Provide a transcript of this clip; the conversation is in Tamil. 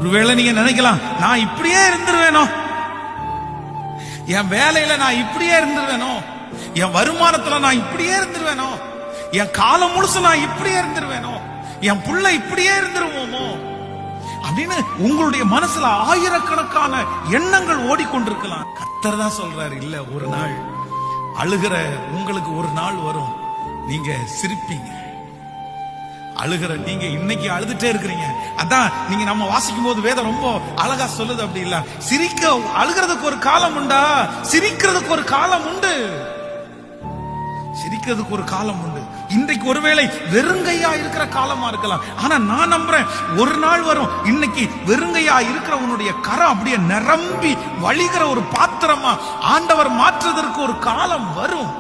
ஒருவேளை நீங்க நினைக்கலாம், நான் இப்படியே இருந்துருவேனோ, என் வேலையில நான் இப்படியே இருந்துருவேனோ, என் வருமானத்துல நான் இப்படியே இருந்துருவேனோ, என் காலம் முழுசு நான் இப்படியே இருந்துருவேனோ, என் புள்ள இப்படியே இருந்துருவோமோ அப்படின்னு உங்களுடைய மனசுல ஆயிரக்கணக்கான எண்ணங்கள் ஓடிக்கொண்டிருக்கலாம். கர்த்தர் தான் சொல்றாரு, இல்ல, ஒரு நாள் அழுகிற உங்களுக்கு ஒரு நாள் வரும், நீங்க சிரிப்பீங்க. அழுகிற நீங்க இன்னைக்கு அழுதுட்டே இருக்கிறீங்க. அதான் நீங்க நம்ம வாசிக்கும் போது வேதம் ரொம்ப அழகா சொல்லுது, அப்படி இல்ல, அழுகிறதுக்கு ஒரு காலம் உண்டா, சிரிக்கிறதுக்கு ஒரு காலம் உண்டு. சிரிக்கிறதுக்கு ஒரு காலம் உண்டு. இன்றைக்கு ஒருவேளை வெறுங்கையா இருக்கிற காலமா இருக்கலாம், ஆனா நான் நம்புறேன் ஒரு நாள் வரும், இன்னைக்கு வெறுங்கையா இருக்கிற உன்னுடைய கரம் அப்படியே நிரம்பி வழிகிற ஒரு பாத்திரமா ஆண்டவர் மாற்றுவதற்கு ஒரு காலம் வரும்.